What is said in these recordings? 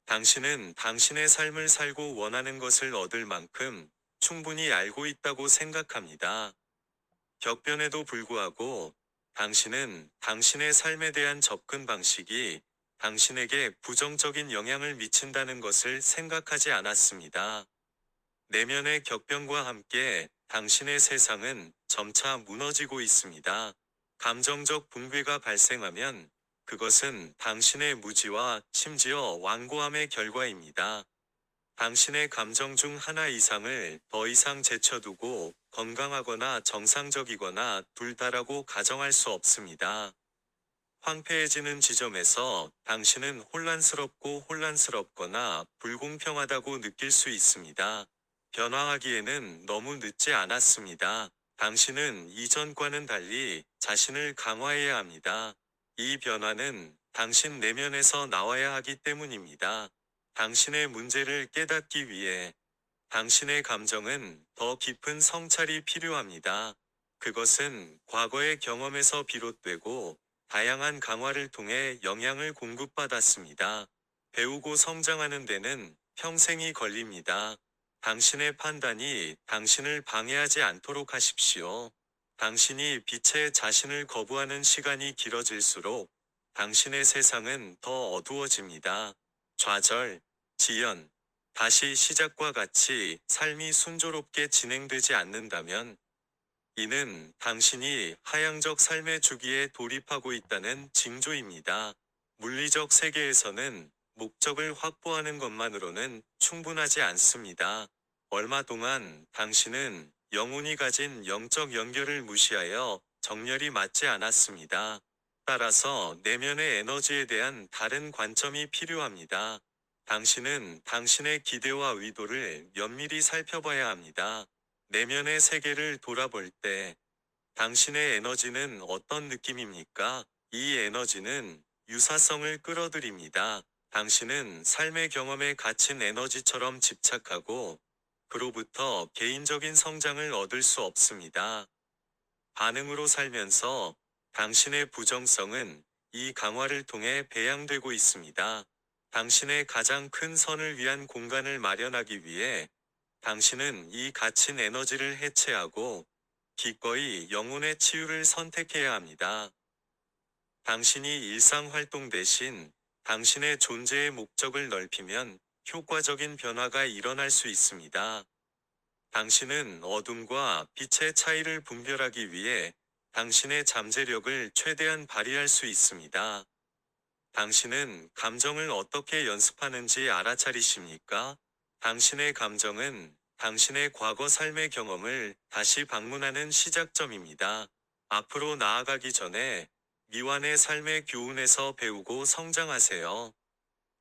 당신은 당신의 삶을 살고 원하는 것을 얻을 만큼 충분히 알고 있다고 생각합니다. 격변에도 불구하고 당신은 당신의 삶에 대한 접근 방식이 당신에게 부정적인 영향을 미친다는 것을 생각하지 않았습니다. 내면의 격변과 함께 당신의 세상은 점차 무너지고 있습니다. 감정적 붕괴가 발생하면 그것은 당신의 무지와 심지어 완고함의 결과입니다. 당신의 감정 중 하나 이상을 더 이상 제쳐두고 건강하거나 정상적이거나 둘 다라고 가정할 수 없습니다. 황폐해지는 지점에서 당신은 혼란스럽고 혼란스럽거나 불공평하다고 느낄 수 있습니다. 변화하기에는 너무 늦지 않았습니다. 당신은 이전과는 달리 자신을 강화해야 합니다. 이 변화는 당신 내면에서 나와야 하기 때문입니다. 당신의 문제를 깨닫기 위해 당신의 감정은 더 깊은 성찰이 필요합니다. 그것은 과거의 경험에서 비롯되고 다양한 강화를 통해 영향을 공급받았습니다. 배우고 성장하는 데는 평생이 걸립니다. 당신의 판단이 당신을 방해하지 않도록 하십시오. 당신이 빛의 자신을 거부하는 시간이 길어질수록 당신의 세상은 더 어두워집니다. 좌절, 지연, 다시 시작과 같이 삶이 순조롭게 진행되지 않는다면 이는 당신이 하향적 삶의 주기에 돌입하고 있다는 징조입니다. 물리적 세계에서는 목적을 확보하는 것만으로는 충분하지 않습니다. 얼마 동안 당신은 영혼이 가진 영적 연결을 무시하여 정렬이 맞지 않았습니다. 따라서 내면의 에너지에 대한 다른 관점이 필요합니다. 당신은 당신의 기대와 의도를 면밀히 살펴봐야 합니다. 내면의 세계를 돌아볼 때 당신의 에너지는 어떤 느낌입니까? 이 에너지는 유사성을 끌어들입니다. 당신은 삶의 경험에 갇힌 에너지처럼 집착하고 그로부터 개인적인 성장을 얻을 수 없습니다. 반응으로 살면서 당신의 부정성은 이 강화를 통해 배양되고 있습니다. 당신의 가장 큰 선을 위한 공간을 마련하기 위해 당신은 이 갇힌 에너지를 해체하고 기꺼이 영혼의 치유를 선택해야 합니다. 당신이 일상 활동 대신 당신의 존재의 목적을 넓히면 효과적인 변화가 일어날 수 있습니다. 당신은 어둠과 빛의 차이를 분별하기 위해 당신의 잠재력을 최대한 발휘할 수 있습니다. 당신은 감정을 어떻게 연습하는지 알아차리십니까? 당신의 감정은 당신의 과거 삶의 경험을 다시 방문하는 시작점입니다. 앞으로 나아가기 전에 미완의 삶의 교훈에서 배우고 성장하세요.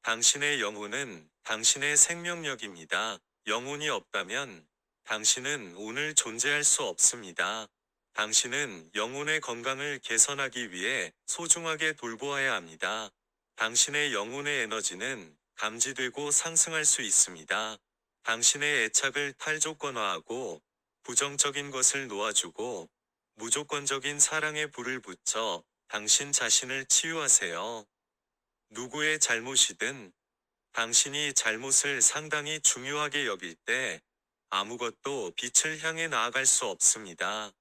당신의 영혼은 당신의 생명력입니다. 영혼이 없다면 당신은 오늘 존재할 수 없습니다. 당신은 영혼의 건강을 개선하기 위해 소중하게 돌보아야 합니다. 당신의 영혼의 에너지는 감지되고 상승할 수 있습니다. 당신의 애착을 탈조건화하고 부정적인 것을 놓아주고 무조건적인 사랑의 불을 붙여 당신 자신을 치유하세요. 누구의 잘못이든 당신이 잘못을 상당히 중요하게 여길 때 아무것도 빛을 향해 나아갈 수 없습니다.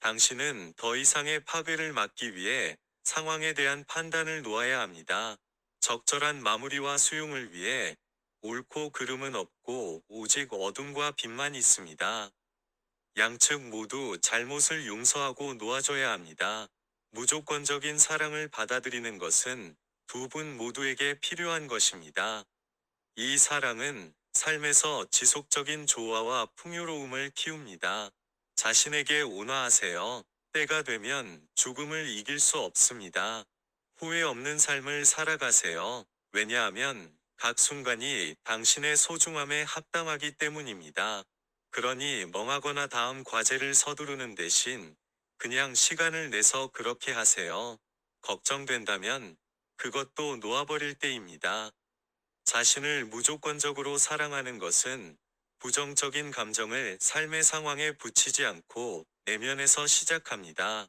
당신은 더 이상의 파괴를 막기 위해 상황에 대한 판단을 놓아야 합니다. 적절한 마무리와 수용을 위해 옳고 그름은 없고 오직 어둠과 빛만 있습니다. 양측 모두 잘못을 용서하고 놓아줘야 합니다. 무조건적인 사랑을 받아들이는 것은 두 분 모두에게 필요한 것입니다. 이 사랑은 삶에서 지속적인 조화와 풍요로움을 키웁니다. 자신에게 온화하세요. 때가 되면 죽음을 이길 수 없습니다. 후회 없는 삶을 살아가세요. 왜냐하면 각 순간이 당신의 소중함에 합당하기 때문입니다. 그러니 멍하거나 다음 과제를 서두르는 대신 그냥 시간을 내서 그렇게 하세요. 걱정된다면 그것도 놓아버릴 때입니다. 자신을 무조건적으로 사랑하는 것은 부정적인 감정을 삶의 상황에 붙이지 않고 내면에서 시작합니다.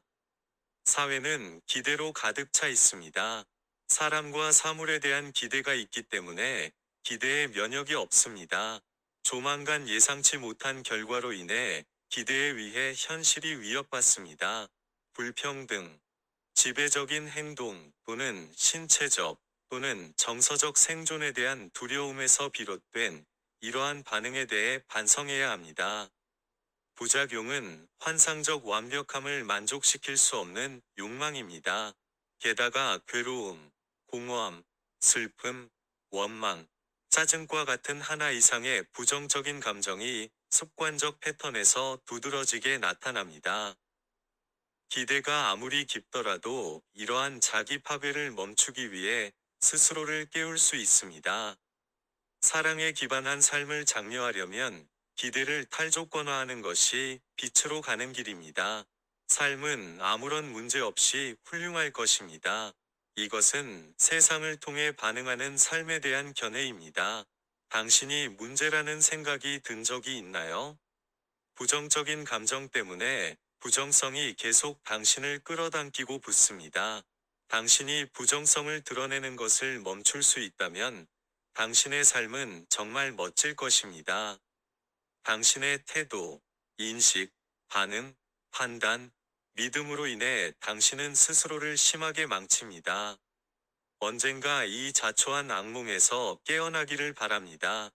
사회는 기대로 가득 차 있습니다. 사람과 사물에 대한 기대가 있기 때문에 기대에 면역이 없습니다. 조만간 예상치 못한 결과로 인해 기대에 의해 현실이 위협받습니다. 불평등, 지배적인 행동 또는 신체적 또는 정서적 생존에 대한 두려움에서 비롯된 이러한 반응에 대해 반성해야 합니다. 부작용은 환상적 완벽함을 만족시킬 수 없는 욕망입니다. 게다가 괴로움, 공허함, 슬픔, 원망, 짜증과 같은 하나 이상의 부정적인 감정이 습관적 패턴에서 두드러지게 나타납니다. 기대가 아무리 깊더라도 이러한 자기 파괴를 멈추기 위해 스스로를 깨울 수 있습니다. 사랑에 기반한 삶을 장려하려면 기대를 탈조건화하는 것이 빛으로 가는 길입니다. 삶은 아무런 문제 없이 훌륭할 것입니다. 이것은 세상을 통해 반응하는 삶에 대한 견해입니다. 당신이 문제라는 생각이 든 적이 있나요? 부정적인 감정 때문에 부정성이 계속 당신을 끌어당기고 붙습니다. 당신이 부정성을 드러내는 것을 멈출 수 있다면 당신의 삶은 정말 멋질 것입니다. 당신의 태도, 인식, 반응, 판단, 믿음으로 인해 당신은 스스로를 심하게 망칩니다. 언젠가 이 자초한 악몽에서 깨어나기를 바랍니다.